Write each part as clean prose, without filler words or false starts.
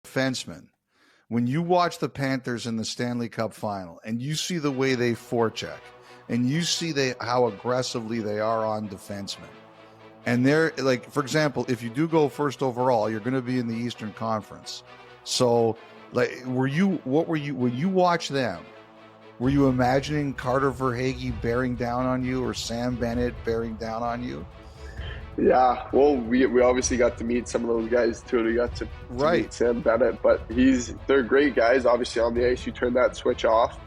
defenseman, when you watch the Panthers in the Stanley Cup final and you see the way they forecheck and you see how aggressively they are on defensemen, and they're like, for example, if you do go first overall, you're going to be in the Eastern Conference. So, like, when you watch them, were you imagining Carter Verhaeghe bearing down on you or Sam Bennett bearing down on you? Yeah, well, we obviously got to meet some of those guys too. We got to meet Sam Bennett, but they're great guys. Obviously on the ice, you turn that switch off,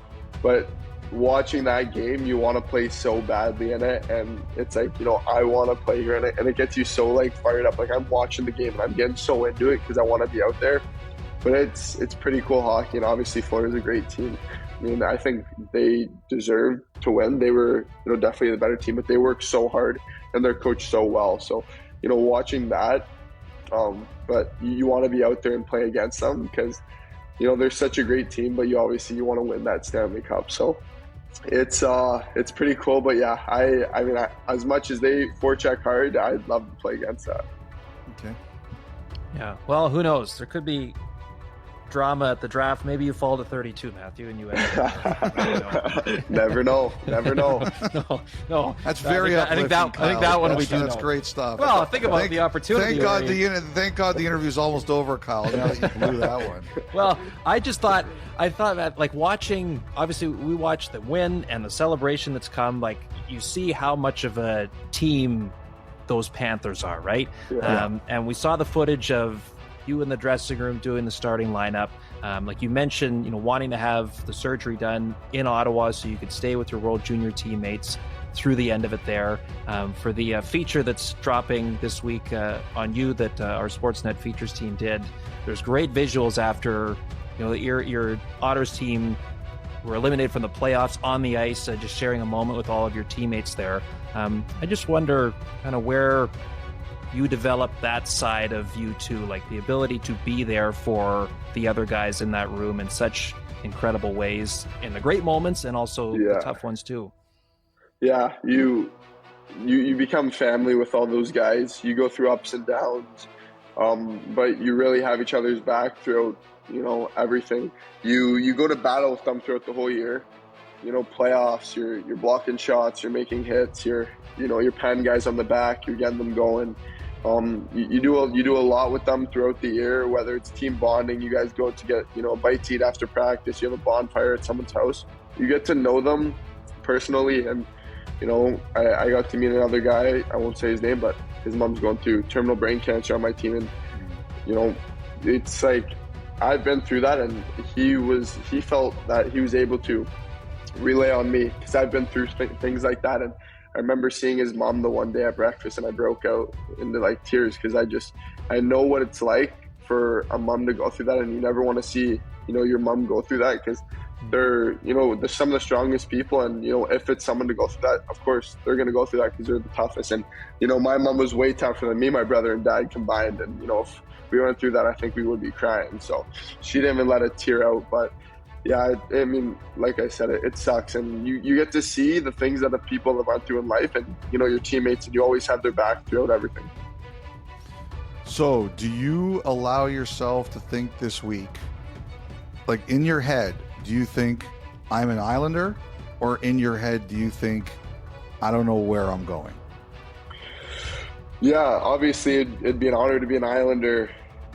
but watching that game, you want to play so badly in it, and it's like, I want to play here in it, and it gets you so like fired up. Like, I'm watching the game and I'm getting so into it because I want to be out there. But it's pretty cool hockey, and obviously Florida's a great team. I mean, I think they deserved to win. They were, definitely the better team, but they worked so hard and they're coached so well. So, watching that, but you want to be out there and play against them because, they're such a great team, but you want to win that Stanley Cup. So it's pretty cool. But yeah, I mean, as much as they forecheck hard, I'd love to play against that. Okay. Yeah. Well, who knows? There could be drama at the draft. Maybe you fall to 32, Matthew, and you never know. No. That's very I think that one we do. That's great stuff. Well, think about the opportunity. Thank God the interview's almost over, Kyle. Now that you blew that one. Well, I thought that, like, watching, obviously we watched the win and the celebration that's come, like, you see how much of a team those Panthers are, right? Yeah. And we saw the footage of you in the dressing room doing the starting lineup. Like you mentioned, wanting to have the surgery done in Ottawa so you could stay with your World Junior teammates through the end of it there. For the feature that's dropping this week on you that our Sportsnet features team did, there's great visuals after, your Otters team were eliminated from the playoffs on the ice, just sharing a moment with all of your teammates there. I just wonder kind of where you develop that side of you too, like the ability to be there for the other guys in that room in such incredible ways, in the great moments and also the tough ones too. Yeah, you become family with all those guys. You go through ups and downs, but you really have each other's back throughout, everything. You go to battle with them throughout the whole year. Playoffs, you're blocking shots, you're making hits, you're patting guys on the back, you're getting them going. You do a lot with them throughout the year, whether it's team bonding, you guys go to get, a bite to eat after practice, you have a bonfire at someone's house. You get to know them personally, and, I got to meet another guy, I won't say his name, but his mom's going through terminal brain cancer on my team, and, it's like, I've been through that, and he felt that he was able to relay on me because I've been through things like that. And I remember seeing his mom the one day at breakfast, and I broke out into like tears because I know what it's like for a mom to go through that, and you never want to see your mom go through that because they're some of the strongest people, and if it's someone to go through that, of course they're going to go through that because they're the toughest. And my mom was way tougher than me, my brother and dad combined, and if we went through that, I think we would be crying. So she didn't even let a tear out. But yeah, I mean, like I said, it sucks, and you get to see the things that the people have gone through in life, and your teammates, and you always have their back throughout everything. So do you allow yourself to think this week, like in your head, do you think I'm an Islander, or in your head do you think I don't know where I'm going? Yeah, obviously it'd be an honor to be an Islander,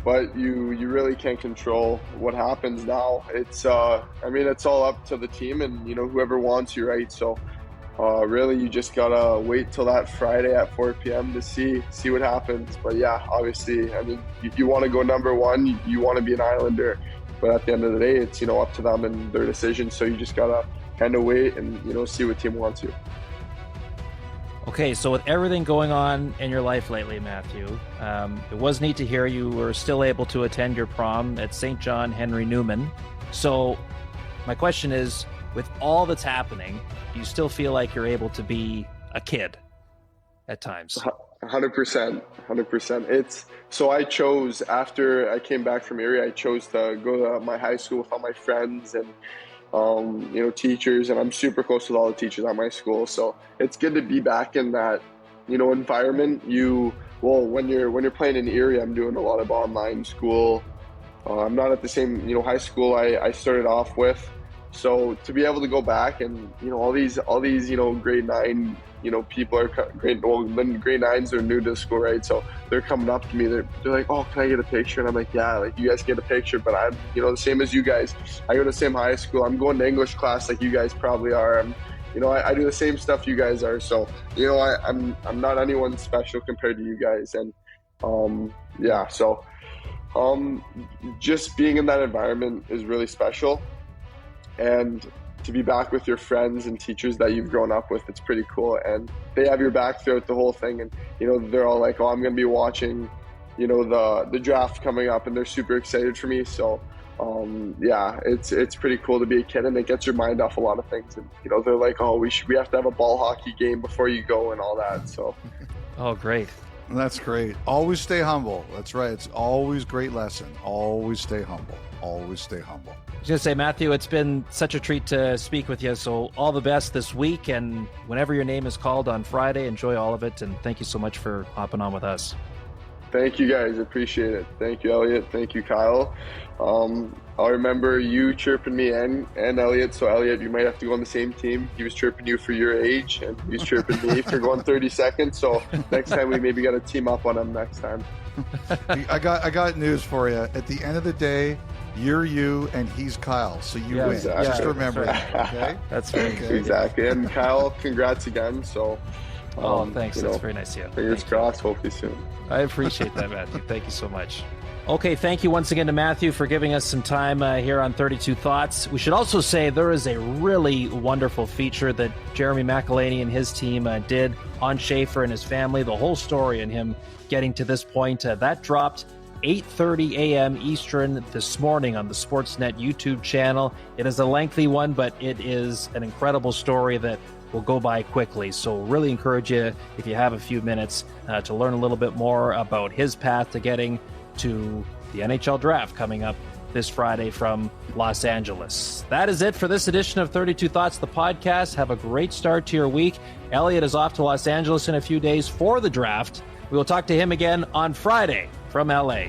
but you really can't control what happens now. It's it's all up to the team and whoever wants you, right? So really you just gotta wait till that Friday at 4 p.m. to see what happens. But yeah, obviously, I mean, if you want to go number one, you want to be an Islander, but at the end of the day, it's up to them and their decision. So you just gotta kind of wait and see what team wants you. Okay, so with everything going on in your life lately, Matthew, it was neat to hear you were still able to attend your prom at St. John Henry Newman. So my question is, with all that's happening, do you still feel like you're able to be a kid at times? 100%. So I chose, after I came back from Erie, I chose to go to my high school with all my friends and teachers, and I'm super close with all the teachers at my school. So it's good to be back in that, environment. When you're playing in Erie, I'm doing a lot of online school, I'm not at the same, high school I started off with. So to be able to go back and, all these, grade 9, people are grade 9s are new to school, right? So they're coming up to me. They're like, "Oh, can I get a picture?" And I'm like, "Yeah, like you guys get a picture." But I'm, the same as you guys. I go to the same high school. I'm going to English class like you guys probably are. I do the same stuff you guys are. So, I'm not anyone special compared to you guys. And yeah, so just being in that environment is really special. And to be back with your friends and teachers that you've grown up with, it's pretty cool. And they have your back throughout the whole thing. And, they're all like, "Oh, I'm going to be watching, the draft coming up," and they're super excited for me. So, yeah, it's pretty cool to be a kid, and it gets your mind off a lot of things. And, they're like, "Oh, we have to have a ball hockey game before you go," and all that. So. Oh, great. That's great. Always stay humble. That's right. It's always a great lesson. Always stay humble. Always stay humble. I was going to say, Matthew, it's been such a treat to speak with you. So all the best this week. And whenever your name is called on Friday, enjoy all of it. And thank you so much for hopping on with us. Thank you, guys. Appreciate it. Thank you, Elliot. Thank you, Kyle. I'll remember you chirping me and Elliot. So, Elliot, you might have to go on the same team. He was chirping you for your age, and he was chirping me for going 30 seconds. So next time we maybe got to team up on him next time. I got news for you. At the end of the day, you're you and he's Kyle. So you win. Exactly. Just remember that. Okay? That's very good. Exactly. And Kyle, congrats again. So. Thanks. That's very nice of you. Fingers crossed, hopefully soon. I appreciate that, Matthew. Thank you so much. Okay, thank you once again to Matthew for giving us some time here on 32 Thoughts. We should also say there is a really wonderful feature that Jeremy McElhaney and his team did on Schaefer and his family, the whole story and him getting to this point. That dropped 8:30 a.m. Eastern this morning on the Sportsnet YouTube channel. It is a lengthy one, but it is an incredible story that will go by quickly. So really encourage you, if you have a few minutes, to learn a little bit more about his path to getting to the NHL draft coming up this Friday from Los Angeles. That is it for this edition of 32 Thoughts, the podcast. Have a great start to your week. Elliot is off to Los Angeles in a few days for the draft. We will talk to him again on Friday from LA.